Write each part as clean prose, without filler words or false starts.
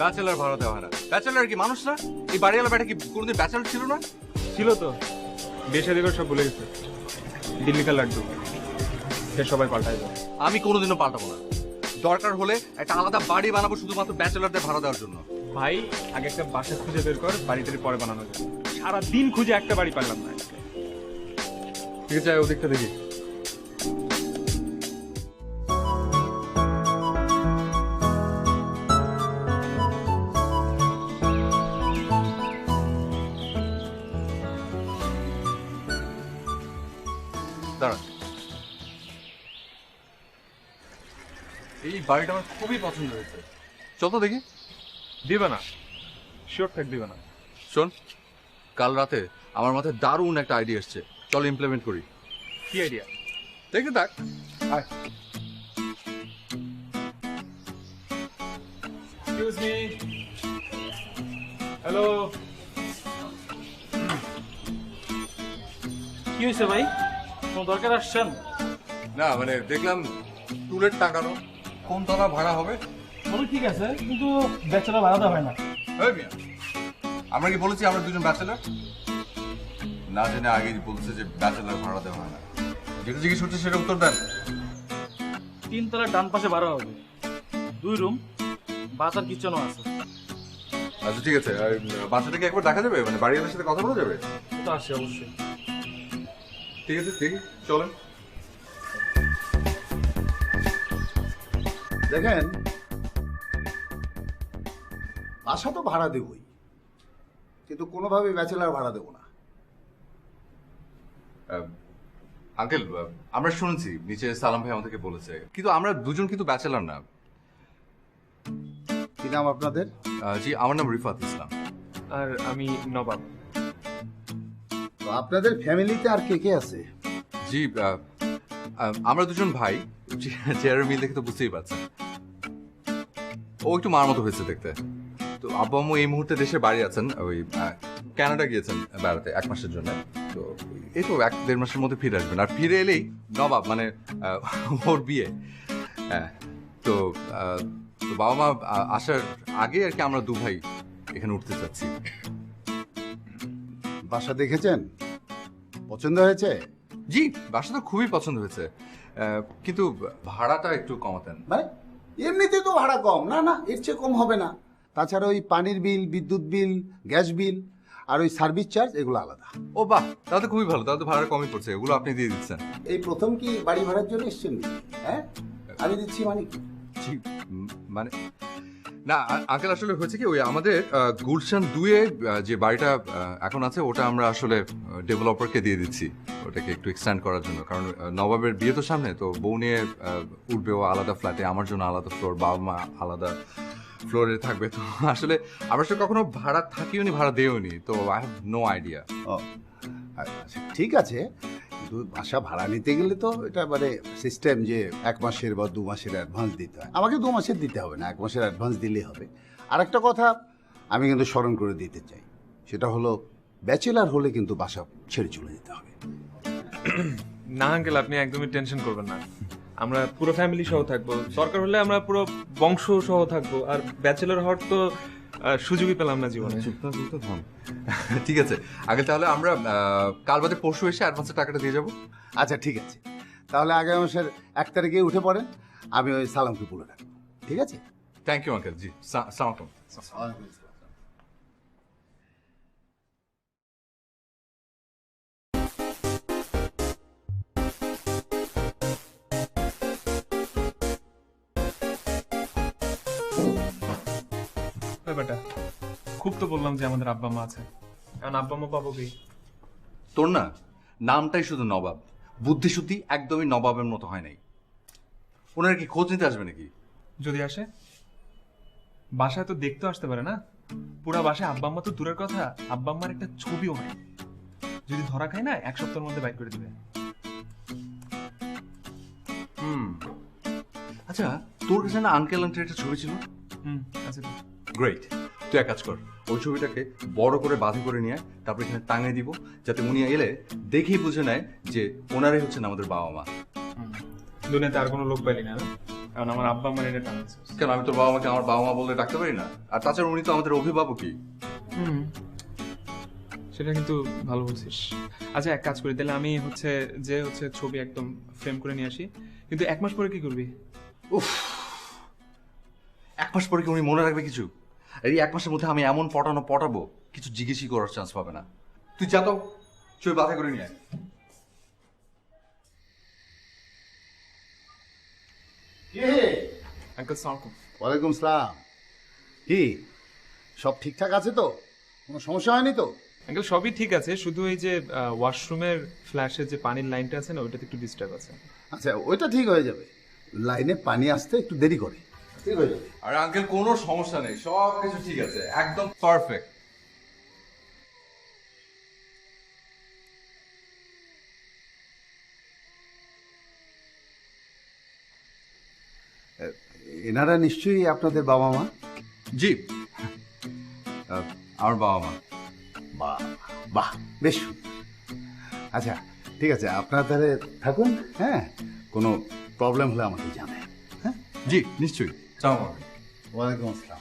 Bachelor ভাড়া দেওয়া হয় না। ব্যাচেলার কি মানুষ না? এই বাড়িওয়ালা ব্যাটা কি কোনোদিন ব্যাচেলার ছিল না? ছিল তো, বিয়ে শাদী করে সব ভুলে গেছে। দিল্লিকার লাড্ডু সে সবাই পাল্টাইবে। আমি কোনোদিনও পাল্টাবো না। দরকার হলে একটা আলাদা বাড়ি বানাবো শুধুমাত্র ব্যাচেলারদের ভাড়া দেওয়ার জন্য। ভাই আগে একটা বাসা খুঁজে বের কর, বাড়িটারি পরে বানানো যায়। সারাদিন খুঁজে একটা বাড়ি পারলাম না। ঠিক আছে, ওদিকটা দেখি। দাঁড়ান, এই বাড়িটা আমার খুবই পছন্দ হয়েছে। চল তো দেখি। দিবে না, শিওর থাক দিবে না। শোন, কাল রাতে আমার মাথায় দারুণ একটা আইডিয়া এসছে, চল ইমপ্লিমেন্ট করি। কি আইডিয়া? দেখতে থাক। আয়। Excuse me, hello. কি হয়েছে ভাই, কোনো দরকার আসছেন? না মানে দেখলাম টুলেট টাকানো, কোন তলা ভাড়া হবে? তবে ঠিক আছে, কিন্তু ব্যাচেলার ভাড়া দেওয়া হয় না। এই মিয়া, আমরা কি বলেছি আমরা দুজন ব্যাচেলার? না জেনে আগেই বলছে যে ব্যাচেলার ভাড়া দেওয়া হয় না। যেটা জিজ্ঞেস করছে সেটা উত্তর দেন। 3 তলার ডান পাশে ভাড়া হবে, 2 রুম, বাজার কিচেনও আছে। আচ্ছা ঠিক আছে, আর বাচ্চাটাকে একবার দেখা যাবে, মানে বাড়িওয়ালার সাথে কথা বলা যাবে? তো আসে অবশ্যই। ঠিক আছে, দেখি চলেন। দেখেন, বাসা তো ভাড়া দেবই, কিন্তু কোনোভাবে ব্যাচেলার ভাড়া দেবো না। আঙ্কেল, আমরা শুনছি নিচে সালাম ভাই আমাদেরকে বলেছে, কিন্তু আমরা দুজন কিন্তু ব্যাচেলার না। কি নাম আপনাদের? জি, আমার নাম রিফাত ইসলাম। আর আমি নবাব। তো আপনাদের ফ্যামিলিতে আর কে কে আছে? জি, আমরা দুজন ভাই। চেয়ারের মিল দেখে তো বুঝতেই পারছেন। ও একটু মার মতো হয়েছে দেখতে। তো আব্বু আম্মু এই মুহূর্তে দেশে বাড়ি আছেন, ওই কানাডা গিয়েছেন বেড়াতে 1 মাসের জন্য। তো এই তো 1-1.5 মাসের মধ্যে ফিরে আসবেন, আর ফিরে এলেই নবাব মানে ওর বিয়ে। হ্যাঁ, তো বাবা মা আসার আগে আর কি আমরা 2 ভাই এখানে উঠতে চাচ্ছি। বাসা দেখেছেন? পছন্দ হয়েছে? জি, বাসা তো খুবই পছন্দ হয়েছে, কিন্তু ভাড়াটা একটু কমাতেন। মানে এমনিতে তো ভাড়া কম, না না এর চেয়ে কম হবে না। তাছাড়া ওই পানির বিল, বিদ্যুৎ বিল, গ্যাস বিল আর ওই সার্ভিস চার্জ এগুলো আলাদা। ও বাহ, তাহলে তো খুবই ভালো, তাহলে তো ভাড়া কমই পড়ছে, এগুলো আপনি দিয়ে দিচ্ছেন। এই প্রথম কি বাড়ি ভাড়ার জন্য এসছেন? হ্যাঁ, আমি দিচ্ছি মানে কি? জি, মানে না আঙ্কেল, আসলে হয়েছে কি, ওই আমাদের গুলশান 2-এ যে বাড়িটা এখন আছে ওটা আমরা আসলে ডেভেলপারকে দিয়ে দিচ্ছি, ওটাকে একটু এক্সটেন্ড করার জন্য। কারণ নবাবের বিয়ে তো সামনে, তো বউ নিয়ে উঠবে ও আলাদা ফ্ল্যাটে, আমার জন্য আলাদা ফ্লোর, বাবা মা আলাদা ফ্লোরে থাকবে। তো আসলে আমরা আসলে কখনো ভাড়া থাকিও নি, ভাড়া দেও নি, তো আই হ্যাভ নো আইডিয়া। ও আচ্ছা, ঠিক আছে, কিন্তু বাসা ভাড়া নিতে গেলে তো এটা মানে সিস্টেম যে 1 মাসের বা 2 মাসের অ্যাডভান্স দিতে হয়। আমাকে 2 মাসের দিতে হবে না, 1 মাসের অ্যাডভান্স দিলেই হবে। আর একটা কথা আমি কিন্তু স্মরণ করে দিতে চাই, সেটা হলো ব্যাচেলার হলে কিন্তু বাসা ছেড়ে চলে যেতে হবে। না আঙ্কেল, আপনি একদমই টেনশন করবেন না। আমরা পুরো ফ্যামিলি সহ থাকবো, দরকার হলে আমরা পুরো বংশ সহ থাকবো। আর ব্যাচেলর হওয়ার তো সুযোগই পেলাম না জীবনে। ঠিক আছে, আগে তাহলে আমরা কাল বাদে পরশু এসে অ্যাডভান্সের টাকাটা দিয়ে যাবো। আচ্ছা ঠিক আছে, তাহলে আগামী মাসের 1 তারিখে উঠে পড়েন, আমি ওই সালামকে বলে রাখবো। ঠিক আছে? Thank you uncle. জি, আসসালামু আলাইকুম। ব্যাপারটা খুব তো বললাম যে আমাদের আব্বা মা আছে, কারণ আব্বা মা পাবো কি? তোর না নামটাই শুধু নবাব, বুদ্ধি শুদ্ধি একদমই নবাবের মতো হয় নাই। ওনারা কি খোঁজ নিতে আসবে নাকি? যদি আসে বাসায় তো দেখতে আসতে পারে না। পুরা বাসায় আব্বা আম্মা তো দূরের কথা, আব্বা আম্মার একটা ছবিও নাই। যদি ধরা খায় না, 1 সপ্তাহের মধ্যে বাইক করে দিবে। আচ্ছা, তোর কাছে না আঙ্কেল আন্টির একটা ছবি ছিল? আচ্ছা তো। গ্রেট, তুই এক কাজ কর, ওই ছবিটাকে বড় করে বাঁধি করে নিয়ে তারপর এখানে টাঙিয়ে দিব, যাতে উনি এলে দেখেই বুঝে নেয় যে ওনারাই হচ্ছেন আমাদের বাবা মা। দুনিয়াতে আর কোনো লোক পাইলি না? কারণ আমার আব্বা আমার এটা টানছে। কেন আমি তোর বাবা মাকে আমার বাবা মা বলে ডাকতে পারি না? আর তাছাড়া উনি তো আমাদের অভিভাবকই। হুম, সেটা কিন্তু ভালো বলছিস। আচ্ছা এক কাজ করি, তাহলে আমি হচ্ছে ছবি একদম ফ্রেম করে নিয়ে আসি। কিন্তু 1 মাস পরে কি করবি? উফ, 1 মাস পরে কি উনি মনে রাখবে কিছু? আর এই 1 মাসের মধ্যে আমি এমন পটাবো কিছু জিজ্ঞেসই করার চান্স পাবে না। তুই যা তো ছবি বাধা করে নিয়ে আয়। আঙ্কেল সালাম। ওয়ালাইকুম সালাম। কি সব ঠিকঠাক আছে তো? কোনো সমস্যা হয়নি তো? আঙ্কেল সবই ঠিক আছে, শুধু এই যে ওয়াশরুমের ফ্ল্যাশের যে পানির লাইনটা আছে না, ওইটাতে একটু ডিস্টার্ব আছে। আচ্ছা ওইটা ঠিক হয়ে যাবে, লাইনে পানি আসতে একটু দেরি করে, ঠিক হয়ে যাবে। আর আঙ্কেল কোনো সমস্যা নেই, সব কিছু ঠিক আছে, একদম পারফেক্ট। এনারা নিশ্চয়ই আপনাদের বাবা মা? জি, আমার বাবা মা। বাহ বাহ, বেশ সুন্দর। আচ্ছা ঠিক আছে, আপনারা তাহলে থাকুন, হ্যাঁ কোনো প্রবলেম হলে আমাকে জানায়। হ্যাঁ, জি নিশ্চয়ই। আসসালামু আলাইকুম। ওয়ালাইকুম আসসালাম।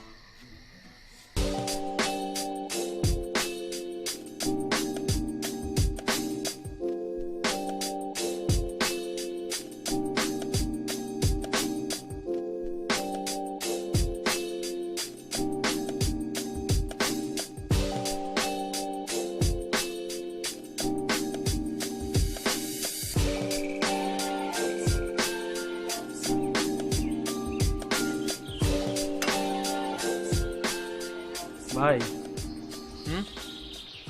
ভাই, হুম,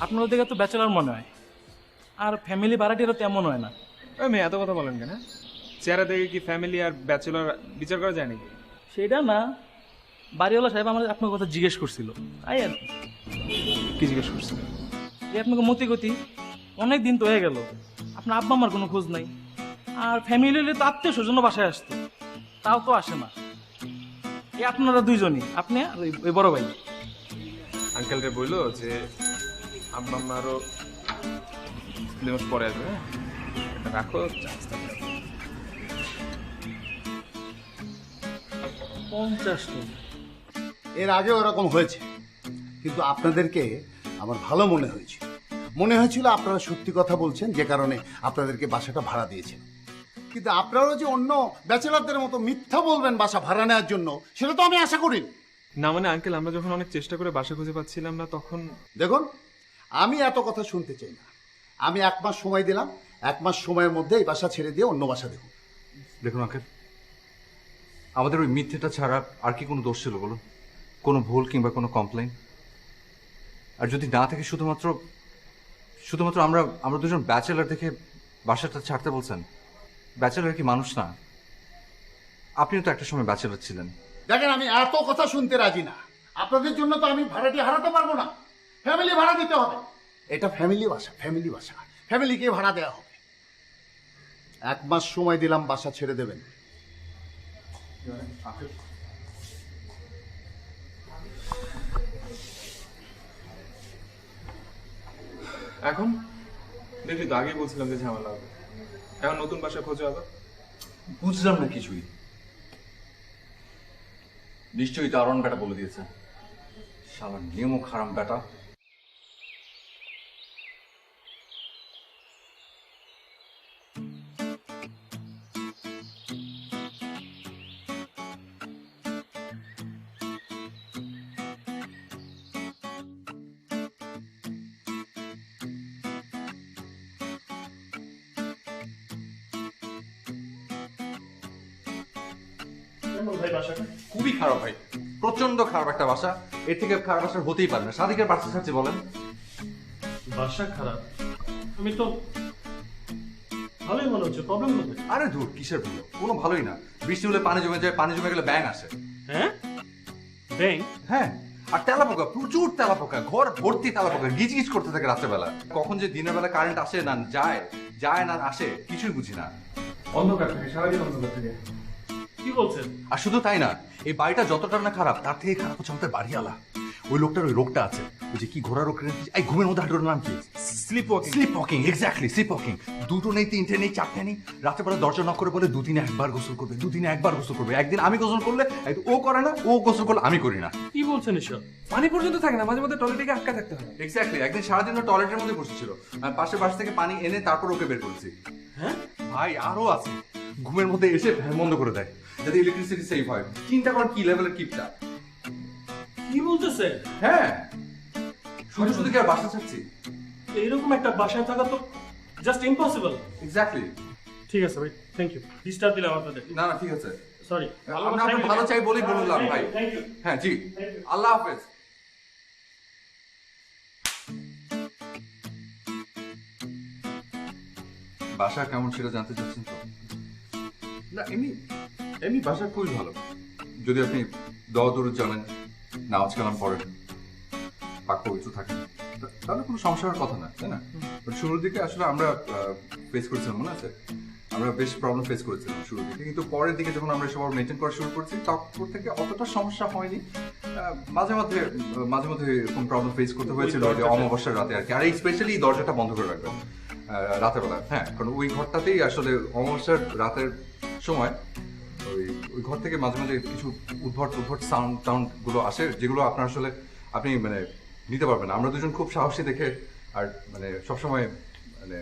আপনার ওদিকে তো ব্যাচেলার মনে হয়, আর ফ্যামিলি ভাড়াটিয়ারও তেমন হয় না। ওই মেয়ে এত কথা বলেন কেন? চেহারা দেখে কি ফ্যামিলি আর ব্যাচেলর বিচার করা যায় নাকি? সেটা না, বাড়িওয়ালা সাহেব আমার আপনার কথা জিজ্ঞেস করছিল, তাই আর কি। কি জিজ্ঞেস করছিল? এই আপনাকে মতি গতি অনেক দিন তো হয়ে গেল, আপনার আব্বা আমার কোনো খোঁজ নাই। আর ফ্যামিলি হলে তো আত্মীয় স্বজন বাসায় আসতো, তাও তো আসে না। এই আপনারা দুইজনই, আপনি আর ওই বড় ভাই। আঙ্কেলরে বললো যে আব্বা আম্মা আরো 2 মাস পরে আসবে, হ্যাঁ? এটা রাখো, চান্স থাকে। 50 জন। এর আগে ওরকম হয়েছে, কিন্তু আপনাদেরকে আমার ভালো মনে হয়েছিল আপনারা সত্যি কথা বলছেন, যে কারণে আপনাদেরকে বাসাটা ভাড়া দিয়েছেন। কিন্তু আপনারাও যে অন্য ব্যাচেলারদের মতো মিথ্যা বলবেন বাসা ভাড়া নেওয়ার জন্য, সেটা তো আমি আশা করিনি। না মানে আঙ্কেল, আমরা যখন অনেক চেষ্টা করে বাসা খুঁজে পাচ্ছিলাম না, তখন দেখুন, আমি এত কথা শুনতে চাই না। আমি 1 মাস সময় দিলাম, 1 মাস সময়ের মধ্যে এই বাসা ছেড়ে দিয়ে অন্য বাসা দেখুন। দেখুন আঙ্কেল, আমাদের ওই মিথ্যেটা ছাড়া আর কি কোনো দোষ ছিল বলুন? কোনো ভুল কিংবা কোনো কমপ্লেন? আর যদি না থাকে শুধুমাত্র আমরা দুজন ব্যাচেলার দেখে বাসাটা ছাড়তে বলছেন? ব্যাচেলার কি মানুষ না? আপনিও তো একটা সময় ব্যাচেলার ছিলেন। দেখেন, আমি এত কথা শুনতে রাজি না। আপনাদের জন্য তো আমি ভাড়াটি হারাতে পারবো না, ফ্যামিলি ভাড়া দিতে হবে। এটা ফ্যামিলি বাসা, ফ্যামিলিকে ভাড়া দেওয়া হবে। 1 মাস সময় দিলাম, বাসা ছেড়ে দেবেন। এখন দেখলি তো, আগেই বলছিলাম যে ঝামেলা হবে। এখন নতুন বাসা খোঁজো আবার। বুঝলাম না কিছুই। নিশ্চয়ই দারুণ বেটা বলে দিয়েছে, শালা নিয়মও খারাপ বেটা। খুবই খারাপ ভাই, প্রচন্ড খারাপ একটা বাসা। এর থেকে খারাপ বাসা হতেই পারে না। সাদিকের বাসা ছাড়ছি বলেন? বাসা খারাপ? আমি তো ভালোই মনে হচ্ছে, প্রবলেম কোথায়? আরে ধুর, কিসের ভালো? কোনো ভালোই না। বৃষ্টি হলে পানি জমে যায়, পানি জমে গেলে ব্যাঙ আসে। হ্যাঁ, ব্যাং? হ্যাঁ, আর তেলাপোকা, প্রচুর তেলাপোকা, ঘর ভর্তি তেলাপোকা, গিজগিজ করতে থাকে রাত্রেবেলা। কখন যে দিনের বেলা কারেন্ট আসে না যায় না আসে, কিছুই বুঝি না। অন্ধকার থাকে, সারাদিন অন্ধকার থাকে। কি বলছেন? আর শুধু তাই না, এই বাড়িটা যতটা না খারাপ, তার থেকে খারাপ হচ্ছে আমাদের বাড়িওয়ালা। ওই লোকটার ওই রোগটা আছে, ওই যে কি ঘোড়া রোগ, এই ঘুমের মধ্যে হাঁটুর নাম কি? Slip walking. Slip walking, exactly slip walking. দুটো নেই, তিনটে নেই, চারটে নেই, রাতে বেলা দরজা নক করে বলে দুদিনে একবার গোসল করবে, দুদিনে একবার গোসল করবে। একদিন আমি গোসল করলে একদিন ও করে না, ও গোসল করলে আমি করি না। কি বলছেন এসব? পানি পর্যন্ত থাকে না, মাঝে মধ্যে টয়লেটে আটকা থাকতে হয়। এক্স্যাক্টলি, একদিন সারাদিন টয়লেটের মধ্যে বসেছিল, পাশের বাস থেকে পানি এনে তারপর ওকে বের করেছি। হ্যাঁ ভাই আরো আছে, ঘুমের মধ্যে এসে ফ্যান বন্ধ করে দেয় যাতে ইলেকট্রিসিটি সেভ হয়। চিন্তা কর কি লেভেলের কিপটা। কি বলতেছে? হ্যাঁ, শুধু শুধু কি আর বাসা ছাড়ছি? এইরকম একটা বাসায় থাকা তো জাস্ট ইম্পসিবল। এক্স্যাক্টলি। ঠিক আছে ভাই, থ্যাংক ইউ, ডিস্টার্ব দিলাম আপনাদের। না না ঠিক আছে, সরি, আমরা আপনার ভালো চাই বলেই বললাম ভাই। Thank you. হ্যাঁ জি, আল্লাহ হাফেজ। বাসা কেমন ছিল জানতে চাচ্ছেন তো? না এমনি এমনি বাসা খুবই ভালো, যদি আপনি দোয়া দরুদ জানেন, নামাজ কালাম পড়েন, পাক পবিত্র থাকেন, তাহলে কোনো সমস্যা হওয়ার কথা না, তাই না? But শুরুর দিকে আসলে আমরা ফেস করেছিলাম, মনে আছে? আমরা বেশ প্রবলেম ফেস করেছিলাম শুরুর দিকে, কিন্তু পরের দিকে যখন আমরা সবার মেনটেন করা শুরু করছি তখন থেকে অতটা সমস্যা হয়নি। মাঝে মধ্যে এরকম প্রবলেম ফেস করতে হয়েছিল যে অমাবস্যার রাতে আর কি, আর স্পেশালি দরজাটা বন্ধ করে রাখবেন রাতের বেলা। হ্যাঁ, কারণ ওই ঘরটাতেই আসলে অমাবস্যার রাতের সময় ওই ঘর থেকে মাঝে মাঝে কিছু উদ্ভট সাউন্ড গুলো আসে, যেগুলো আপনার আসলে আপনি মানে নিতে পারবেন না। আমরা দুজন খুব সাহসী দেখে আর মানে সবসময় মানে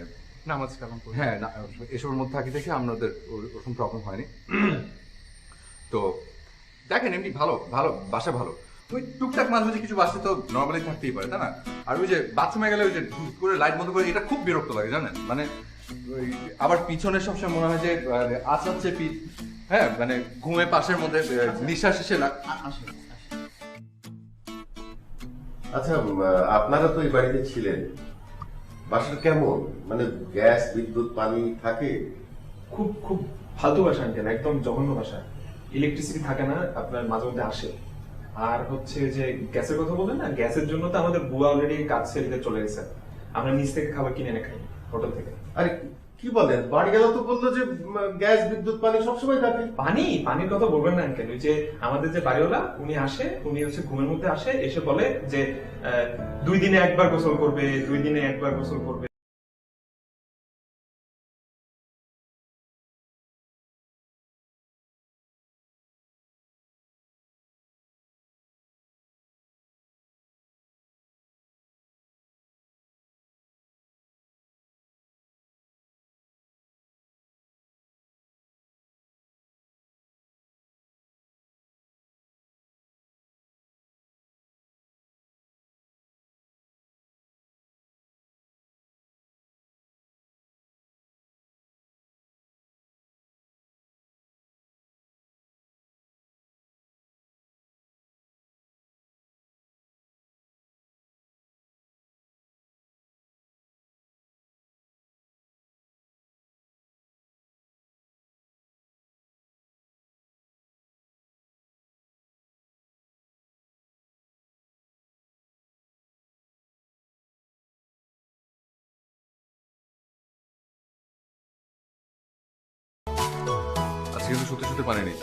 নামাজ কালাম পড়ি। হ্যাঁ এসবের মধ্যে থাকি দেখে আমাদের ওরকম প্রবলেম হয়নি। তো দেখেন এমনি ভালো বাসা ভালো, ওই টুকটাক মাঝে মাঝে কিছু বাসে তো নর্মালি থাকতেই পারে, তাই না? আর ওই যে বাথরুমে গেলে ওই যে ঢুক করে লাইট বন্ধ করে, এটা খুব বিরক্ত লাগে জানেন, মানে ওই আবার পিছনে সবসময় মনে হয় যে আচাচ্ছে পিঠ, হ্যাঁ মানে ঘুমে পাশের মধ্যে নিঃশ্বাস এসে আচ্ছা, আপনারা তো এই বাড়িতে ছিলেন, বাসাটা কেমন? মানে গ্যাস বিদ্যুৎ পানি থাকে? খুব খুব ফালতু বাসা আঙ্কেল, একদম জঘন্য বাসা। ইলেকট্রিসিটি থাকে না, আপনার মাঝে মধ্যে আসে। আর হচ্ছে যে গ্যাসের কথা বললেন না, গ্যাসের জন্য তো আমাদের বুয়া অলরেডি কাজ ছেড়ে চলে গেছে। আমরা নিচ থেকে খাবার কিনে এনে খাই হোটেল থেকে। আরে কি বলেন, বাড়ি গেল তো বললো যে গ্যাস বিদ্যুৎ পানি সবসময় থাকে। পানির কথা বলবেন না আঙ্কেল, ওই যে আমাদের যে বাড়িওয়ালা উনি আসে, উনি হচ্ছে ঘুমের মধ্যে আসে, এসে বলে যে 2 দিনে একবার গোসল করবে, 2 দিনে একবার গোসল করবে। আজকে কিন্তু সত্যি পারেনি।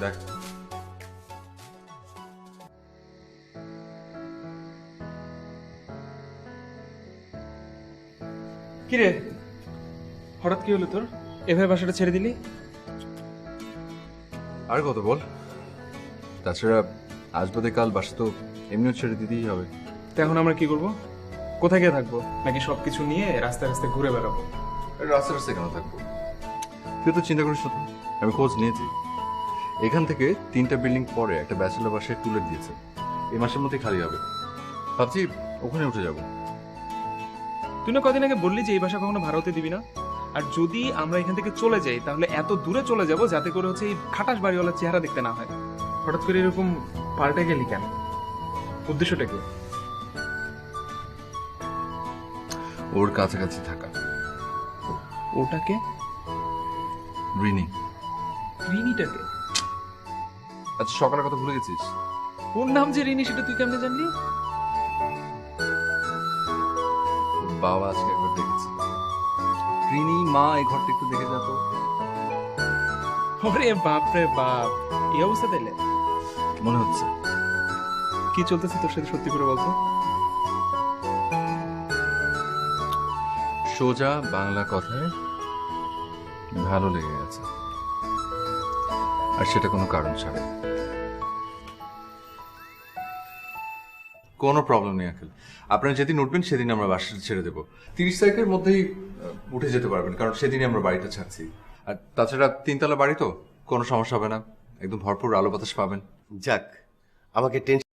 দেখ কিরে, হঠাৎ কি হলো তোর? এভাবে বাসাটা ছেড়ে দিলি? আর কত বল, তাছাড়া আজ বাদে কাল বাসা তো এমনিও ছেড়ে দিতেই হবে। তো এখন আমরা কি করব? কোথায় গিয়ে থাকবো? নাকি সবকিছু নিয়ে রাস্তায় রাস্তায় ঘুরে বেড়াবো? রাস্তায় কেন থাকবো? তুই তো চিন্তা করিস না, আমি খোঁজ নিয়েছি। এখান থেকে 3টা বিল্ডিং পরে একটা ব্যাচেলর বাসায় তুলে দিয়েছে, এই মাসের মধ্যে খালি হবে। ভাবছি ওখানে উঠে যাব। তুই না কদিন আগে বললি যে এই বাসা কখনো ভাড়া হতে দিবি না। আর যদি আমরা এখান থেকে চলে যাই তাহলে এত দূরে চলে যাব যাতে করে হচ্ছে এই খাটাস বাড়িওয়ালার চেহারা দেখতে না হয়। হঠাৎ করে এরকম পাল্টে গেলি কেন? উদ্দেশ্যটা কি? ওর কাছাকাছি থাকা। ওটাকে? রিনি। রিনিটাকে? আচ্ছা সকালের কথা ভুলে গেছিস? ওর নাম যে রিনি সেটা তুই কেমনে জানলি? বাবা আজকে একবার দেখেছি। রিনি মা এই ঘরটা একটু দেখে যা তো। ওরে বাপ রে বাপ, এই অবস্থা তাইলে? মনে হচ্ছে। কি চলতেছে তোর সাথে সত্যি করে বলতো? সোজা বাংলা কথায় ভালো লেগে গেছে, আর সেটা কোনো কারণ ছাড়া। কোনো প্রবলেম নেই আঙ্কেল, আপনারা যেদিন উঠবেন সেদিন আমরা বাসা ছেড়ে দেবো। 30 তারিখের মধ্যেই উঠে যেতে পারবেন, কারণ সেদিনই আমরা বাড়িটা ছাড়ছি। আর তাছাড়া 3 তলা বাড়ি তো, কোনো সমস্যা হবে না, একদম ভরপুর আলো বাতাস পাবেন। যাক, আমাকে টেনশন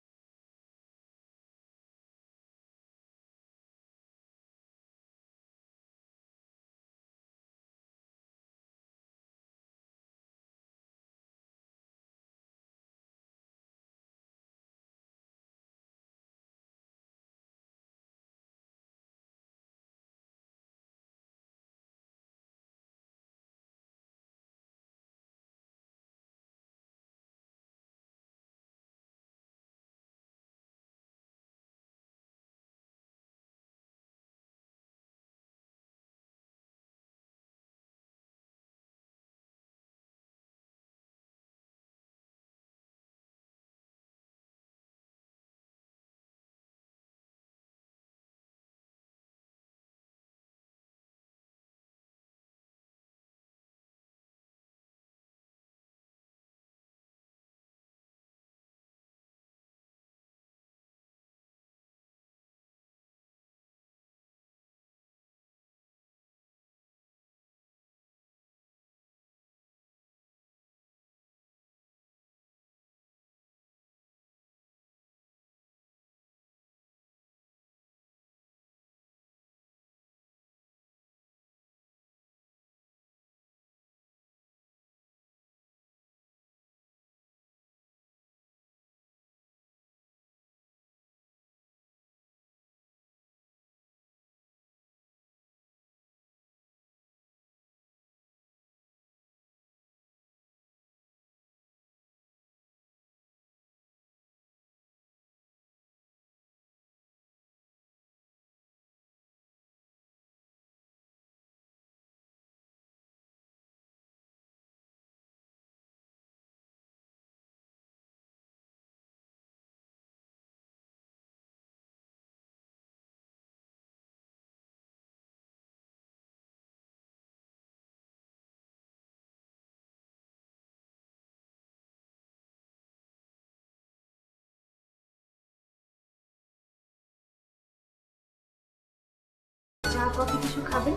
চা কফি কিছু খাবেন?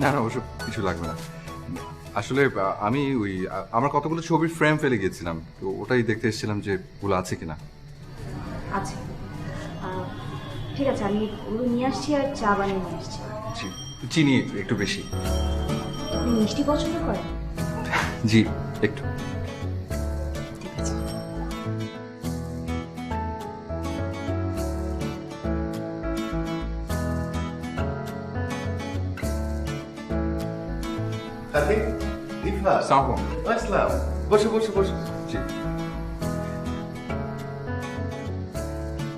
না না, ওসব কিছু লাগবে না। আসলে আমি ওই আমার কতগুলো ছবির ফ্রেম ফেলে গিয়েছিলাম, তো ওটাই দেখতে এসেছিলাম যে ওগুলো আছে কিনা। আছে। ঠিক আছে, আমি ওগুলো নিয়ে আসছি আর চা বানিয়ে নিয়ে আসছি। জি, চিনি একটু বেশি। আপনি মিষ্টি পছন্দ করেন? জি, একটু। ঠিক আছে। আরে রিফা, সালাম। আসসালাম। বসো বসো বসো। জি।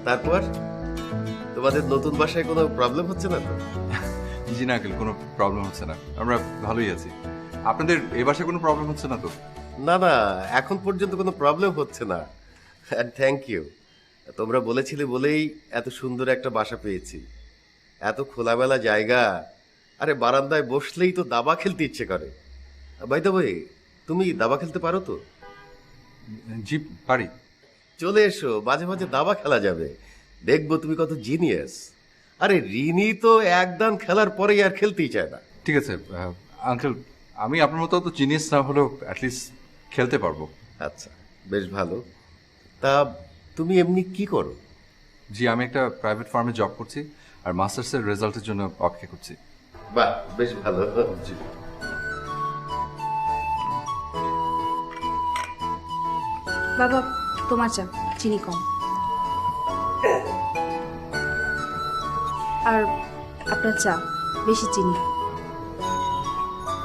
তারপর তোমাদের নতুন বাসায় কোনো প্রবলেম হচ্ছে না তো? জি না আঙ্কেল, কোনো প্রবলেম হচ্ছে না, আমরা ভালোই আছি। আপনাদের এ বাসায় কোনো প্রবলেম হচ্ছে না তো? না না, এখন পর্যন্ত কোনো প্রবলেম হচ্ছে না। থ্যাংক ইউ, তোমরা বলেছিলে বলেই এত সুন্দর একটা বাসা পেয়েছি, এত খোলামেলা জায়গা। আরে বারান্দায় বসলেই তো দাবা খেলতে ইচ্ছে করে। বাই দ্য ওয়ে, তুমি দাবা খেলতে পারো তো? জি পারি। চলে এসো, মাঝে মাঝে দাবা খেলা যাবে, দেখবো তুমি কত জিনিয়াস। আরে রিনি তো একদম খেলার পরেই আর খেলতেই চায় না। ঠিক আছে আঙ্কেল, আমি আপনার মতো তো জিনিয়াস না হলেও অ্যাটলিস্ট খেলতে পারবো। আচ্ছা, বেশ ভালো। তা তুমি এমনি কি করো? জি, আমি একটা প্রাইভেট ফার্মে জব করছি, আর মাস্টার্সের রেজাল্টের জন্য অপেক্ষা করছি। বাহ, বেশ ভালো। জি। বাবা, তোমার চা, চিনি কম। আর আপনার চা, বেশি চিনি।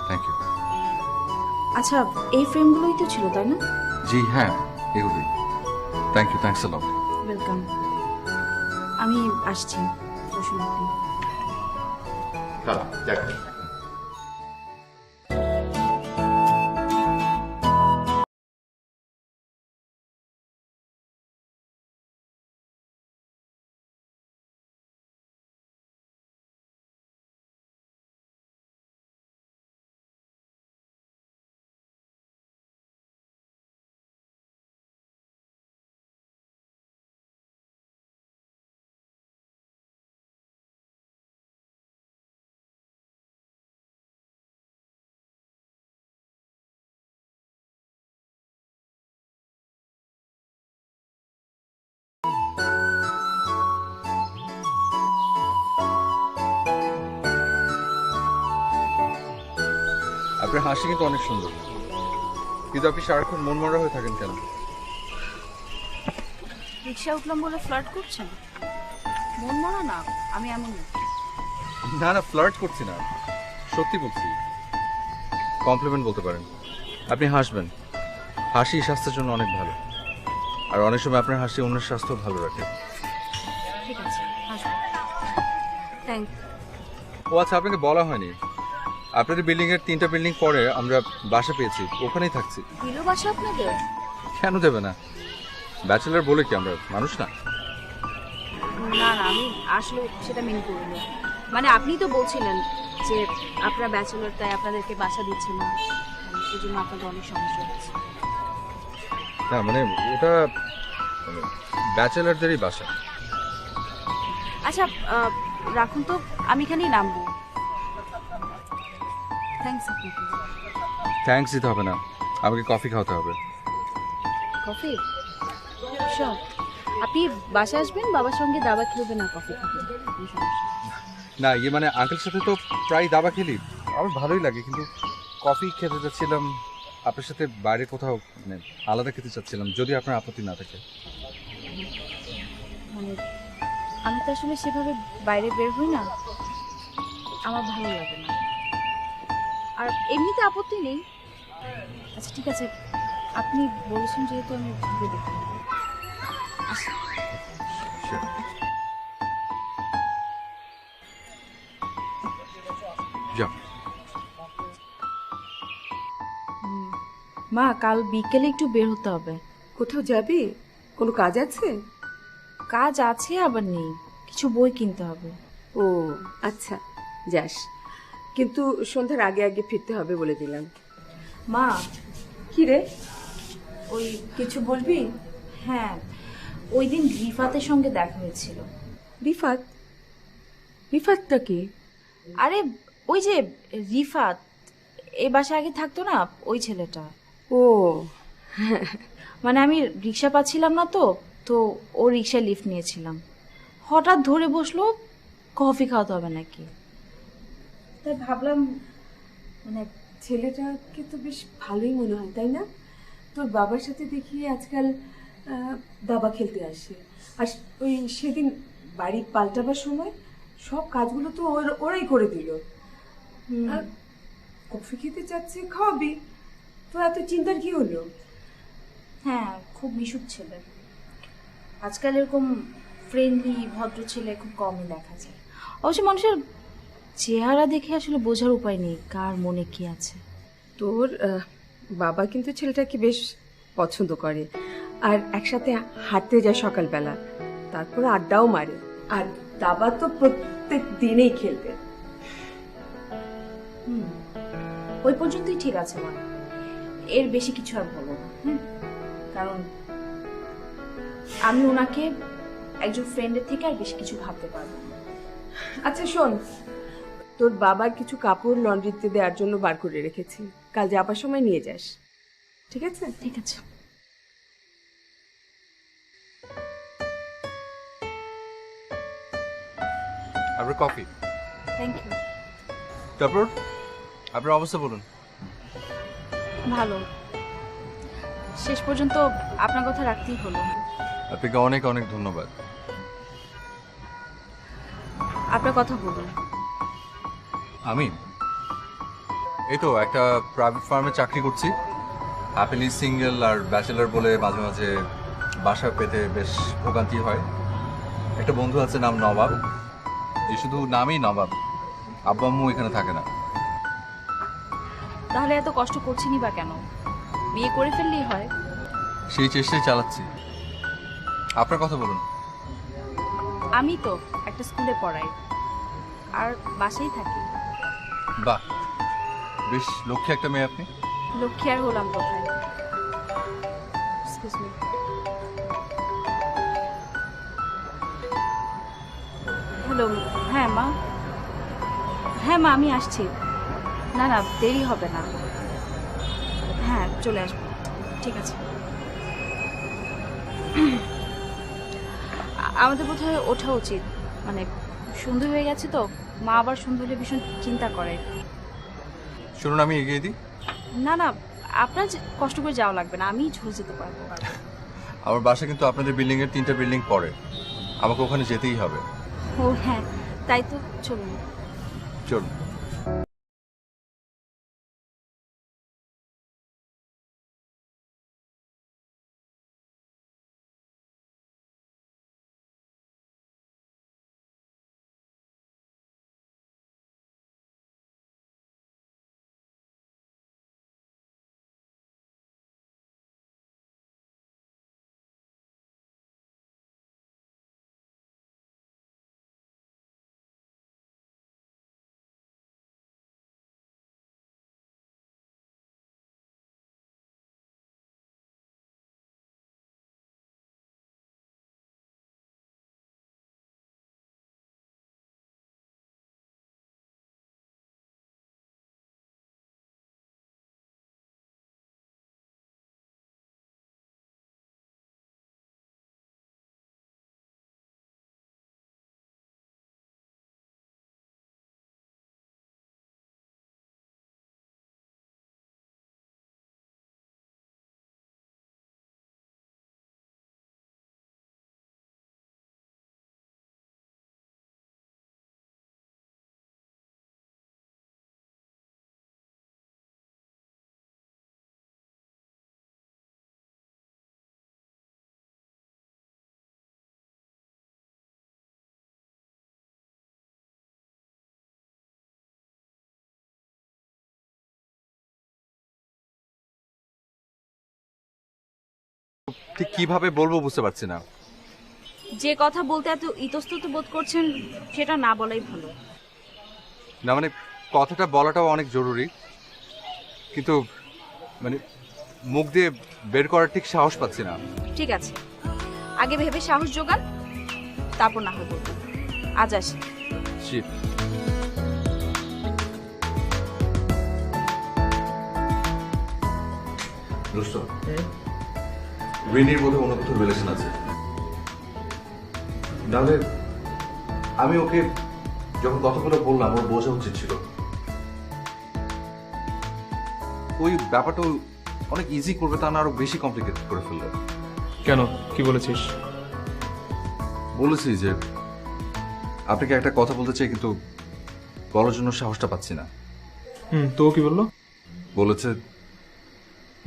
Thank you. আচ্ছা, এই ফ্রেমগুলোই তো ছিল, তাই না? জি হ্যাঁ, এগুলোই। Thank you, thanks a lot. Welcome. আমি আসছি, বসুন আপনি। হ্যাঁ, যাক। আপনার হাসি কিন্তু অনেক সুন্দর, কিন্তু আপনি সারাক্ষণ মনমরা হয়ে থাকেন কেন? রিক্সা উঠলাম বলে ফ্লার্ট করছেন? মন মরা না, আমি এমন না। না না, ফ্লার্ট করছি না, সত্যি বলছি। কমপ্লিমেন্ট বলতে পারেন। আপনি হাসবেন, হাসি স্বাস্থ্যের জন্য অনেক ভালো, আর অনেক সময় আপনার হাসি অন্যের স্বাস্থ্য ভালো রাখে। ঠিক আছে, আসবো। থ্যাংক। ও আচ্ছা, আপনাকে বলা হয়নি, আপনাদের বিল্ডিং এর 3টা বিল্ডিং পরে আমরা বাসা পেয়েছি, ওখানেই থাকছি। দিল বাসা আপনাদের? কেন দেবে না, ব্যাচেলার বলে কি আমরা মানুষ না? না না, আমি আসলে সেটা মেনে করিনি। মানে আপনি তো বলছিলেন যে আপনারা ব্যাচেলর, তাই আপনাদেরকে বাসা দিচ্ছে না, এই জন্য আপনাদের অনেক সমস্যা হচ্ছে। না মানে ওটা ব্যাচেলারদেরই বাসা। আচ্ছা, রাখুন তো, আমি এখানেই নামবো। থ্যাংকস আপনাকে। থ্যাঙ্কস দিতে হবে না, আমাকে কফি খাওয়াতে হবে। কফি? সব আপনি বাসা আসবেন, বাবার সঙ্গে দাবা খেলবেন না কফি খাবেন, কোনো সমস্যা নেই। না ইয়ে মানে আঙ্কেলের সাথে তো প্রায় দাবা খেলি, আমার ভালোই লাগে, কিন্তু কফি খেতে চাচ্ছিলাম আপনার সাথে, বাইরে কোথাও মানে আলাদা খেতে চাচ্ছিলাম, যদি আপনার আপত্তি না থাকে। মানে আমি তো আসলে সেভাবে বাইরে বের হই না, আমার ভালো লাগে না, আর এমনিতে আপত্তি নেই। আচ্ছা ঠিক আছে, আপনি বলেছেন যেহেতু আমি ভেবে দেখি। আচ্ছা, Sure. যাও। মা কাল বিকেলে একটু বের হতে হবে। কোথাও যাবি? কোনো কাজ আছে? কাজ আছে আবার নেই, কিছু বই কিনতে হবে। ও আচ্ছা, যাস, কিন্তু সন্ধ্যার আগে আগে ফিরতে হবে বলে দিলাম। মা কি রে, ওই কিছু বলবি? হ্যাঁ, ওই দিন রিফাতের সঙ্গে দেখা হয়েছিল। রিফাত? রিফাতটা কি? আরে ওই যে রিফাত এই বাসায় আগে থাকতো না, ওই ছেলেটা। ও মানে আমি রিক্সা পাচ্ছিলাম না, তো তো ও রিক্সায় লিফট নিয়েছিলাম, হঠাৎ ধরে বসলো কফি খাওয়াতে হবে নাকি, তাই ভাবলাম মানে ছেলেটাকে তো বেশ ভালোই মনে হয়, তাই না? তোর বাবার সাথে দেখি আজকাল দাবা খেলতে আসে, আর ওই সেদিন বাড়ি পাল্টাবার সময় সব কাজগুলো তো ওরাই করে দিল। আর কফি খেতে চাচ্ছে, খাওয়াবি তো, এত চিন্তার কি হলো? হ্যাঁ, খুব মিশুক ছেলে, আজকাল এরকম ফ্রেন্ডলি ভদ্র ছেলে খুব কমই দেখা যায়। অবশ্য মানুষের চেহারা দেখে আসলে বোঝার উপায় নেই কার মনে কি আছে। তোর বাবা কিন্তু ছেলেটাকে বেশ পছন্দ করে, আর একসাথে হাঁটতে যায় সকালবেলা, তারপর আড্ডাও মারে, আর দাবা তো প্রত্যেক দিনেই খেলবে। ওই পর্যন্তই ঠিক আছে মা, এর বেশি কিছু আর বলবো না। কারণ আমি ওনাকে একজন ফ্রেন্ডের থেকে আর বেশি কিছু ভাবতে পারবো না। আচ্ছা শোন, তোর বাবার কিছু কাপড় লন্ড্রিতে দেওয়ার জন্য বার করে রেখেছি, কাল যাবার সময় নিয়ে যাস, ঠিক আছে? ঠিক আছে। আপনার কফি। Thank you. তারপর আপনার অবস্থা বলুন। ভালো, শেষ পর্যন্ত আপনার কথা রাখতেই হলো। আপনাকে অনেক অনেক ধন্যবাদ। আপনার কথা বলুন। আমি এই তো একটা প্রাইভেট ফার্মে চাকরি করছি, হ্যাপিলি সিঙ্গেল আর ব্যাচেলার বলে মাঝে মাঝে বাসা পেতে বেশ ভোগান্তি হয়। একটা বন্ধু আছে নাম নবাব, এই শুধু নামই নবাব, আব্বা আম্মু এখানে থাকে না। তাহলে এত কষ্ট করছেনই বা কেন? বিয়ে করে ফেললেই হয়। সেই চেষ্টাই চালাচ্ছি। আপনার কথা বলুন। আমি তো একটা স্কুলে পড়াই আর বাসায় থাকি। বাহ, বেশ লক্ষ্যে একটা মেয়ে আপনি। লক্ষ্মী আর হলাম কোথায়? Excuse me. হ্যালো, হ্যাঁ মা, হ্যাঁ মা আমি আসছি। না না, দেরি হবে না, হ্যাঁ চলে আসবো, ঠিক আছে। আমাদের বোধহয় ওঠা উচিত, মানে সন্ধে হয়ে গেছে তো, মা আবার সন্ধে হলে ভীষণ চিন্তা করে। শুনুন, আমি এগিয়ে দিই। না না, আপনার কষ্ট করে যাওয়া লাগবে না, আমি চলে যেতে পারবো। আমার বাসা কিন্তু আপনাদের বিল্ডিং এর 3টা বিল্ডিং পরে, আমাকে ওখানে যেতেই হবে। ও হ্যাঁ, তাই তো, চলুন। চলুন। ঠিক কিভাবে বলবো বুঝতে পারছি না। যে কথা বলতে এত ইতস্তত বোধ করছেন, সেটা না বলাই ভালো। না মানে কথাটা বলাটাও অনেক জরুরি, কিন্তু মানে মুখ দিয়ে বের করার ঠিক সাহস পাচ্ছি না। ঠিক আছে, আগে ভেবে সাহস জোগান, তারপর না হয় বলবো। আজ আসি। Shit. দোস্ত, রিনির মধ্যে অন্য কোথাও রিলেশন আছে। নাহলে আমি ওকে যখন কথাগুলো বললাম ওর বোঝা উচিত ছিল। ওই ব্যাপারটা ও অনেক ইজি করবে তা না আরো বেশি কমপ্লিকেট করে ফেললো। কেন, কি বলেছিস? বলেছি যে আপনাকে একটা কথা বলতে চাই, কিন্তু বলার জন্য সাহসটা পাচ্ছি না। তো কি বললো? বলেছে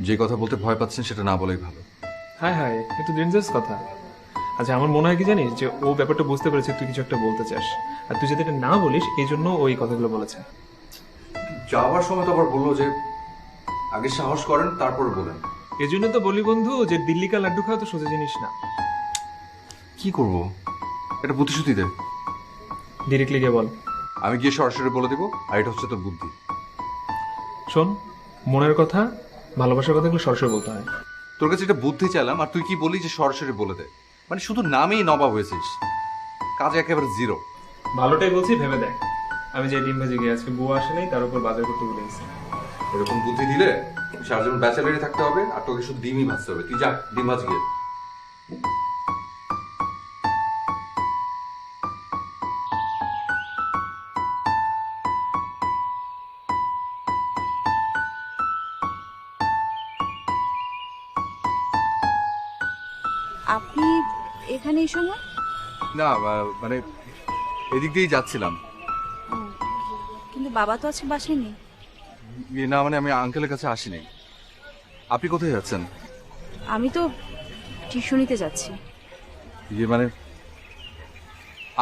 যে কথা বলতে ভয় পাচ্ছেন সেটা না বলাই ভালো। হায় হায়, একটু ডেঞ্জারাস কথা। আচ্ছা, আমার মনে হয় কি জানিস, যে ও ব্যাপারটা বুঝতে পেরেছে তুই কিছু একটা বলতে চাস, আর তুই যদি এটা না বলিস এই জন্য ওই কথাগুলো বলেছে। যাওয়ার সময় তো আবার বললো যে আগে সাহস করেন তারপর বলেন। এই জন্য তো বলি বন্ধু, যে দিল্লি কা লাড্ডু খাওয়া তো সোজা জিনিস না। কি করব, এটা বুদ্ধিশুদ্ধি দে। ডিরেক্টলি গিয়ে বল। আমি গিয়ে সরাসরি বলে দিব, আর এটা হচ্ছে তোর বুদ্ধি। শোন, মনের কথা, ভালোবাসার কথাগুলো সরাসরি বলতে হয়। তোর কাছে এটা বুদ্ধি চাইলাম, আর তুই কি বলি যে সরাসরি বলে দে। মানে শুধু নামেই নবাব হয়েছিস, কাজে একেবারে জিরো। ভালোটাই বলছি, ভেবে দেখ। আমি যে ডিম ভেজে গিয়ে আজকে বউ আসে নাই, তার উপর বাজার করতে ভুলে গেছি। এরকম বুদ্ধি দিলে সারা জীবন ব্যাচেলারই থাকতে হবে, আর তোকে শুধু ডিমই ভাজতে হবে। তুই যা ডিম ভাজ গিয়ে। আপনি এখানে এই সময়? না মানে এদিক দিয়েই যাচ্ছিলাম। কিন্তু বাবা তো আজকে বাসায় নেই। না মানে আমি আঙ্কেলের কাছে আসিনি। আপনি কোথায় যাচ্ছেন? আমি তো টিউশনিতে যাচ্ছি। মানে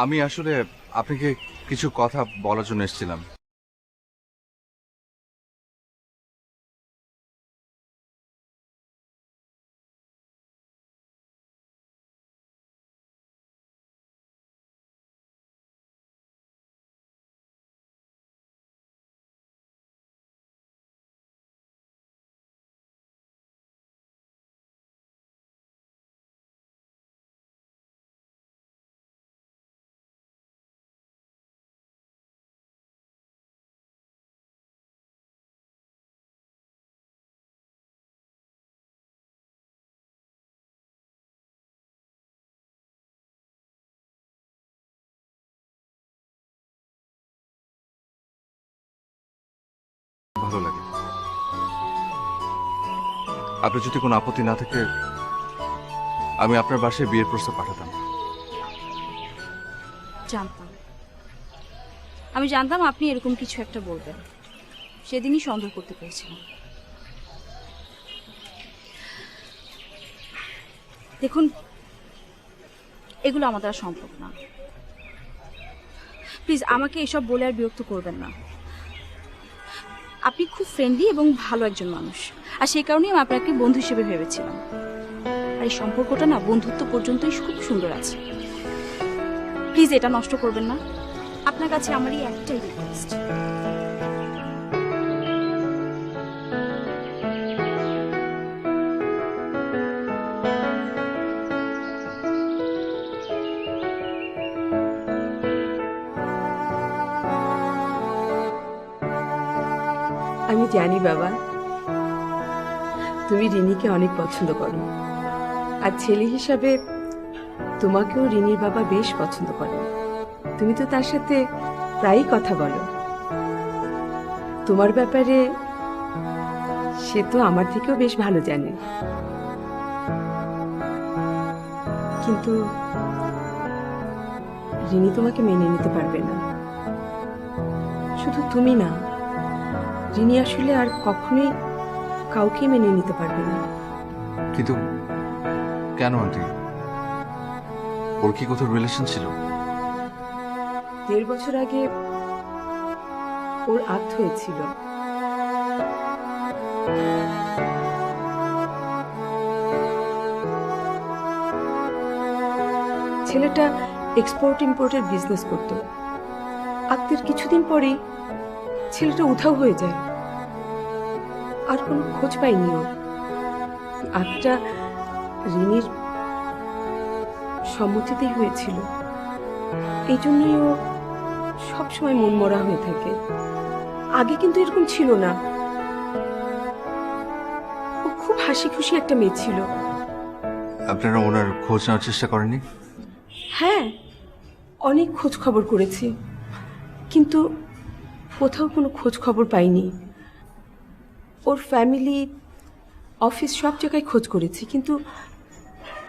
আমি আসলে আপনাকে কিছু কথা বলার জন্য এসেছিলাম। ভালো লাগে। আপনার যদি কোনো আপত্তি না থাকে আমি আপনার বাসায় বিয়ের প্রস্তাব পাঠাতাম। জানতাম, আমি জানতাম আপনি এরকম কিছু একটা বলবেন, সেদিনই সন্দেহ করতে পেরেছিলাম। দেখুন, এগুলো আমার দ্বারা সম্ভব না। প্লিজ আমাকে এসব বলে আর বিরক্ত করবেন না। আপনি খুব ফ্রেন্ডলি এবং ভালো একজন মানুষ, আর সেই কারণেই আমি আপনাকে বন্ধু হিসেবে ভেবেছিলাম। আর এই সম্পর্কটা না বন্ধুত্ব পর্যন্তই খুব সুন্দর আছে। প্লিজ এটা নষ্ট করবেন না। আপনার কাছে আমার এই একটাই রিকোয়েস্ট। আমি জানি বাবা, তুমি রিনিকে অনেক পছন্দ করো, আর ছেলে হিসাবে তোমাকেও রিনির বাবা বেশ পছন্দ করে। তুমি তো তার সাথে প্রায়ই কথা বলো। তোমার ব্যাপারে সে তো আমার থেকেও বেশ ভালো জানে, কিন্তু রিনি তোমাকে মেনে নিতে পারবে না। শুধু তুমি না, রিনি আসলে আর কখনোই কাউকে মেনে নিতে পারবে না। কিন্তু কেন আন্টি? ওর কি কোথাও রিলেশন ছিল? 1.5 বছর আগে ওর আত্ম হয়েছিল। ছেলেটা এক্সপোর্ট ইম্পোর্টের বিজনেস করত। আত্মের কিছুদিন পরেই ছেলেটা উধাও হয়ে যায়, আর কোনো খোঁজ পাইনি ও। আত্মটা রিনির সম্মতিতেই হয়েছিল, এই জন্যই ও সবসময় মনমরা হয়ে থাকে। আগে কিন্তু এরকম ছিল না। ও খুব হাসি খুশি একটা মেয়ে ছিল। আপনারা ওনার খোঁজ নেওয়ার চেষ্টা করেননি? হ্যাঁ, অনেক খোঁজ খবর করেছি, কিন্তু কোথাও কোনো খোঁজ খবর পাইনি। ওর ফ্যামিলি, অফিস, সব জায়গায় খোঁজ করেছি, কিন্তু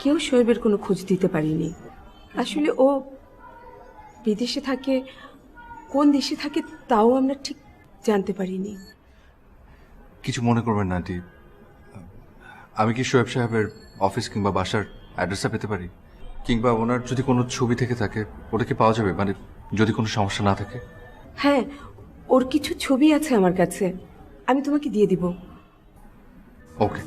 কেউ শোয়েবের কোনো খোঁজ দিতে পারিনি। আসলে ও বিদেশে থাকে, কোন দেশে থাকে তাও আমরা ঠিক জানতে পারিনি। কিছু মনে করবেন না আন্টি, আমি কি শোয়েব সাহেবের অফিস কিংবা বাসার অ্যাড্রেসটা পেতে পারি? কিংবা ওনার যদি কোনো ছবি থেকে থাকে ওটা কি পাওয়া যাবে, মানে যদি কোনো সমস্যা না থাকে? হ্যাঁ, ওর কিছু ছবি আছে আমার কাছে, আমি তোমাকে দিয়ে দিব। ওকে।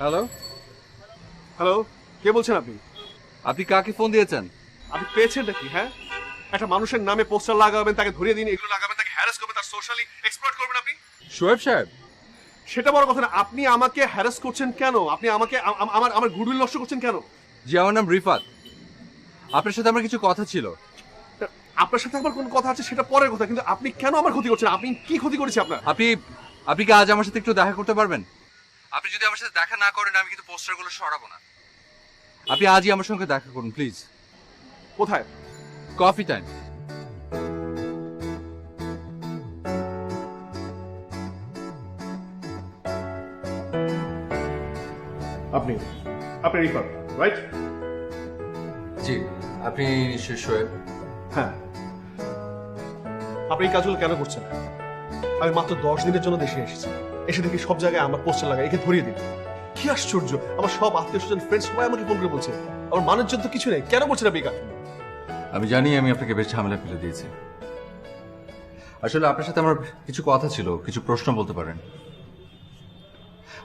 হ্যালো, হ্যালো, কে বলছেন আপনি? আপনি কাকে ফোন দিয়েছেন? আপনি পেয়েছেন নাকি? হ্যাঁ, একটা মানুষের নামে পোস্টার লাগাবেন, তাকে ধরিয়ে দিন, এগুলো লাগাবেন, তাকে হ্যারাস করবেন, তার সোশ্যালি এক্সপ্লয়েট করবেন আপনি? শোয়েব সাহেব, সেটা বড় কথা না। আপনি আমাকে হ্যারাস করছেন কেন? আপনি আমাকে আমার গুডউইল নষ্ট করছেন কেন? জি আমার নাম রিফাত, আপনার সাথে আমার কিছু কথা ছিল। আপনার সাথে আমার কোন কথা আছে সেটা পরের কথা, কিন্তু আপনি কেন আমার ক্ষতি করছেন? আপনি কি ক্ষতি করেছে আপনার? আপনি কি আজ আমার সাথে একটু দেখা করতে পারবেন? আপনি যদি আমার সাথে দেখা না করেন আমি কিন্তু পোস্টারগুলো সরাবো না। আপনি আজই আমার সঙ্গে দেখা করুন প্লিজ। কোথায়? Coffee time. আপনি রিফাত, রাইট? জি, আপনি নিশ্চয়ই শোয়েব। হ্যাঁ। আপনি এই কাজগুলো কেন করছেন? আমি মাত্র 10 দিনের জন্য দেশে এসেছি, এসে দেখি সব জায়গায় আমার পোস্টার লাগায়, একে ধরিয়ে দিন। কি আশ্চর্য! আমার সব আত্মীয় স্বজন, ফ্রেন্ডস সবাই আমাকে ফোন করে বলছে আমার মানের জন্য কিছু নেই, কেন বলছেন আপনি কাজ? আমি জানি আমি আপনাকে বেশ ঝামেলা ফেলে দিয়েছি। আসলে আপনার সাথে আমার কিছু কথা ছিল, কিছু প্রশ্ন বলতে পারেন।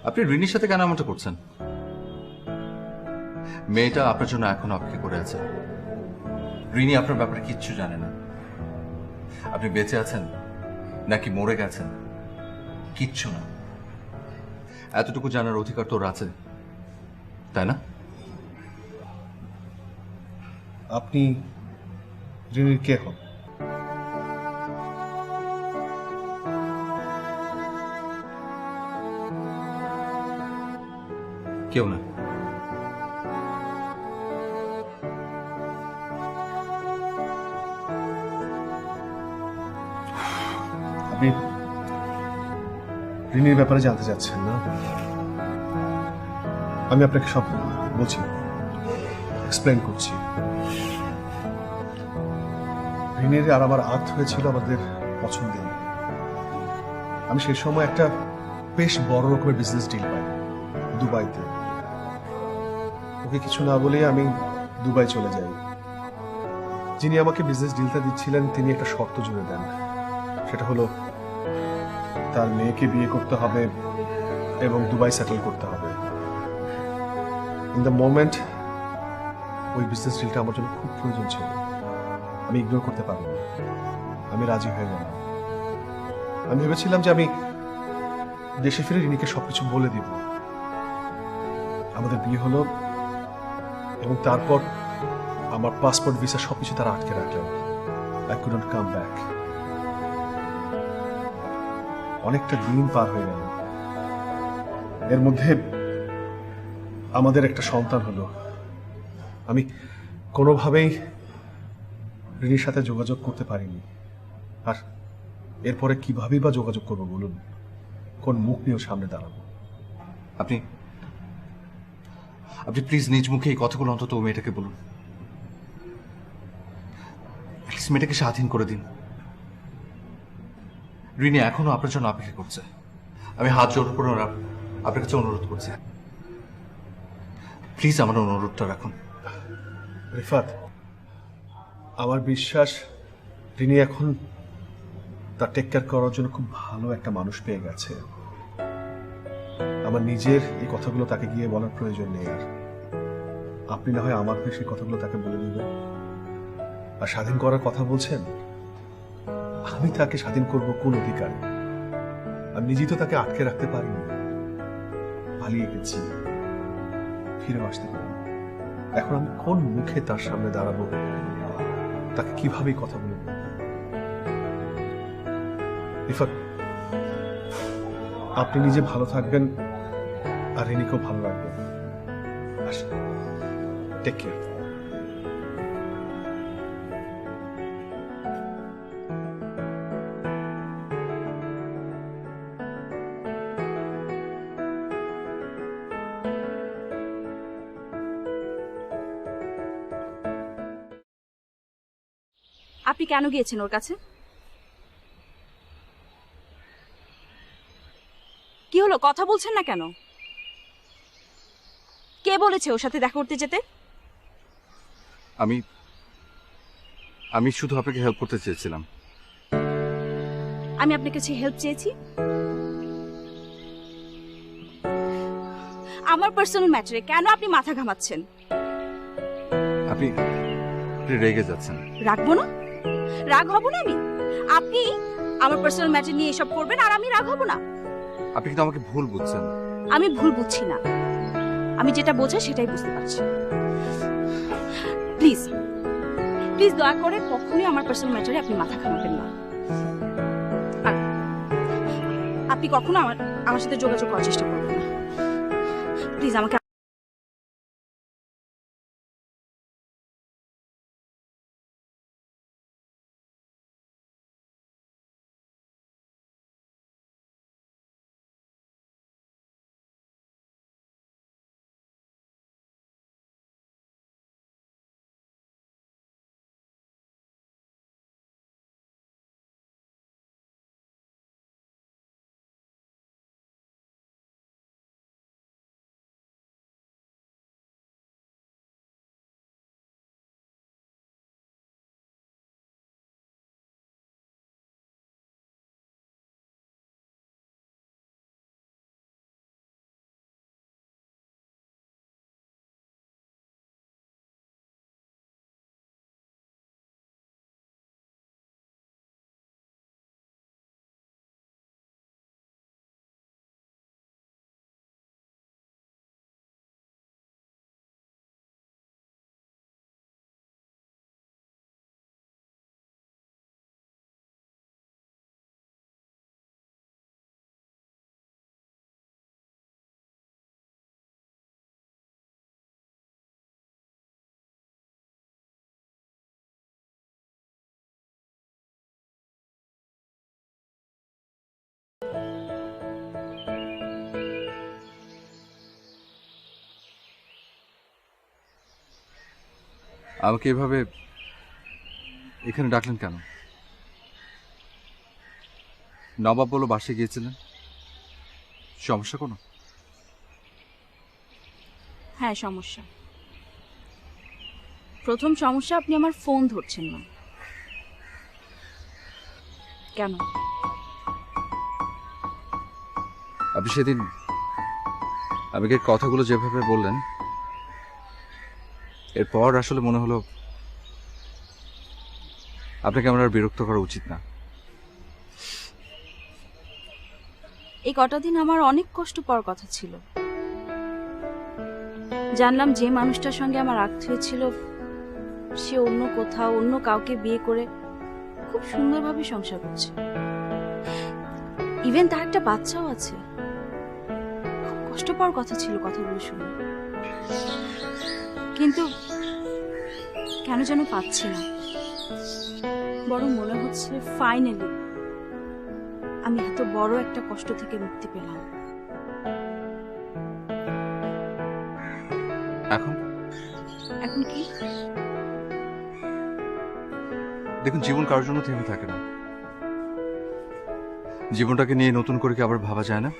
আপনি রিনির সাথে কেন এমনটা করছেন? মেয়েটা আপনার জন্য এখনো অপেক্ষা করে আছে। রিনি আপনার ব্যাপারে কিচ্ছু জানে না। আপনি বেঁচে আছেন নাকি মরে গেছেন কিচ্ছু না। এতটুকু জানার অধিকার তোর আছে, তাই না? আপনি রিনির কে হন? কেউ না। আপনি রিনির ব্যাপারে জানতে চাচ্ছেন না? আমি আপনাকে সব বলছি, এক্সপ্লেন করছি। রিনির আর আমার আর্থ হয়েছিল আমাদের পছন্দের। আমি সেই সময় একটা বেশ বড় রকমের বিজনেস ডিল পাই দুবাইতে। ওকে কিছু না বলেই আমি দুবাই চলে যাই। যিনি আমাকে বিজনেস ডিলটা দিচ্ছিলেন তিনি একটা শর্ত জুড়ে দেন, সেটা হলো তার মেয়েকে বিয়ে করতে হবে এবং দুবাই সেটেল করতে হবে। ইন দ্য মোমেন্ট ওই বিজনেস ডিলটা আমার জন্য খুব প্রয়োজন ছিল, আমি ইগনোর করতে পারবো না। আমি রাজি হয়ে গেলাম। আমি ভেবেছিলাম যে আমি দেশে ফিরে রিনিকে সবকিছু বলে দিব। আমাদের বিয়ে হলো এবং তারপর আমার পাসপোর্ট ভিসা সবকিছু তারা আটকে রাখলেন। I couldn't come back. অনেকটা দিন পার হয়ে গেল। এর মধ্যে আমাদের একটা সন্তান হলো। আমি কোনোভাবেই রিনির সাথে যোগাযোগ করতে পারিনি। আর এরপরে কিভাবেই বা যোগাযোগ করবো বলুন? কোন মুখ নিয়েও সামনে দাঁড়াবো? আপনি আপনি প্লিজ নিজ মুখে এই কথাগুলো অন্তত ওই মেয়েটাকে বলুন। মেয়েটাকে স্বাধীন করে দিন। রিনি এখনো আপনার জন্য অপেক্ষা করছে। আমি হাত জোর করে আপনার কাছে অনুরোধ করছি, প্লিজ আমার অনুরোধটা রাখুন। রিফাত, আমার বিশ্বাস রিনি এখন তার টেক কেয়ার করার জন্য খুব ভালো একটা মানুষ পেয়ে গেছে। আমার নিজের এই কথাগুলো তাকে গিয়ে বলার প্রয়োজন নেই। আর আপনি না হয় আমার হয়ে সেই কথাগুলো তাকে বলে দিবেন। আর স্বাধীন করার কথা বলছেন, আমি তাকে স্বাধীন করব কোন অধিকারে? আমি নিজেই তো তাকে আটকে রাখতে পারিনি। পালিয়ে গেছি, ফিরে আসতে পারি। এখন আমি কোন মুখে তার সামনে দাঁড়াবো? তাকে কিভাবে কথা বলবো? রিফাত, আপনি নিজে ভালো থাকবেন আর রিনিকেও ভালো রাখবেন। আসি, টেক কেয়ার। আপনি কেন গিয়েছেন ওর কাছে? কি হলো, কথা বলছেন না কেন? কে বলেছে ওর সাথে দেখা করতে যেতে? আমি আমি শুধু আপনাকে হেল্প করতে চেয়েছিলাম। আমি আপনার কাছে হেল্প চেয়েছি? আমার পার্সোনাল ম্যাটারে কেন আপনি মাথা ঘামাচ্ছেন? আপনি রেগে যাচ্ছেন। রাখবো না? রাগ হব না আমি? আপনি আমার পার্সোনাল ম্যাটার নিয়ে এসব করবেন আর আমি রাগ হব না? আপনি কিন্তু আমাকে ভুল বুঝছেন। আমি ভুল বুঝছি না, আমি যেটা বোঝা সেটাই বুঝতে পারছি। প্লিজ প্লিজ দয়া করে কখনোই আমার পার্সোনাল ম্যাটারে আপনি মাথা ঘামাবেন না। আর আপনি কখনো আমার সাথে যোগাযোগ করার চেষ্টা করবেন না। প্লিজ আমাকে আমাকে এভাবে এখানে ডাকলেন কেন? নবাব বলো বাসে গিয়েছিলেন, সমস্যা কোনো? হ্যাঁ, সমস্যা। প্রথম সমস্যা, আপনি আমার ফোন ধরছেন না কেন? আপনি সেদিন আমাকে কথাগুলো যেভাবে বললেন, এরপর আসলে মনে হলো আপনাকে আমার আর বিরক্ত করা উচিত না। এই কটা দিন আমার অনেক কষ্ট পাওয়ার কথা ছিল। জানলাম যে মানুষটার সঙ্গে আমার আঘাত হয়েছিল সে অন্য কোথাও অন্য কাউকে বিয়ে করে খুব সুন্দরভাবে সংসার করছে, ইভেন তার একটা বাচ্চাও আছে। খুব কষ্ট পাওয়ার কথা ছিল কথাগুলো শুনে, কিন্তু কেন যেন পাচ্ছি না। বরং মনে হচ্ছে ফাইনালি আমি এত বড় একটা কষ্ট থেকে মুক্তি পেলাম। এখন এখন কি? দেখুন, জীবন কারোর জন্য থেমে থাকে না। জীবনটাকে নিয়ে নতুন করে কি আবার ভাবা যায় না?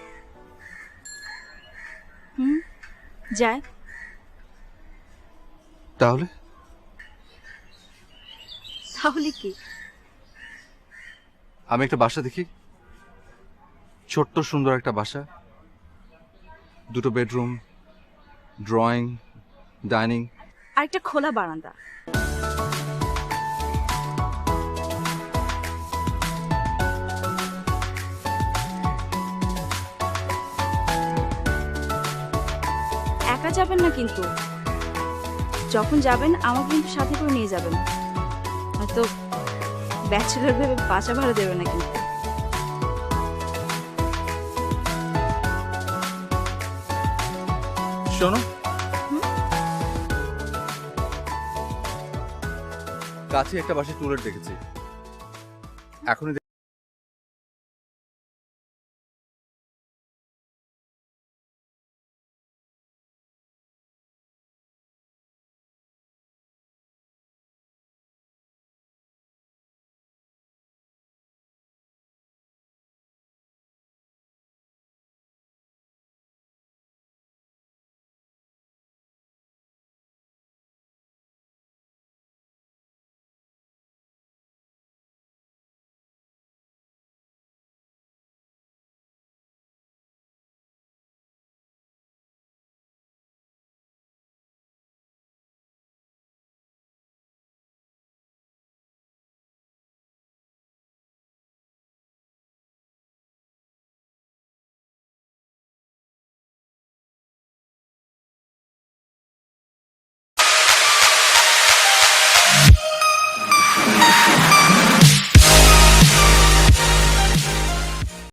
যায়। তাহলে তাহলে কি? আমি একটা বাসা দেখি, ছোট্ট সুন্দর একটা বাসা, 2টো বেডরুম, ড্রয়িং, ডাইনিং, আর একটা খোলা বারান্দা। একা যাবেন না কিন্তু, যখন যাবেন আমাকে কিন্তু সাথে করে নিয়ে যাবেন, হয়তো ব্যাচেলর ভেবে বাসা ভাড়া দেবে না কিন্তু। শোনো, কাছে একটা বাসে টুলেট দেখেছি, এখনই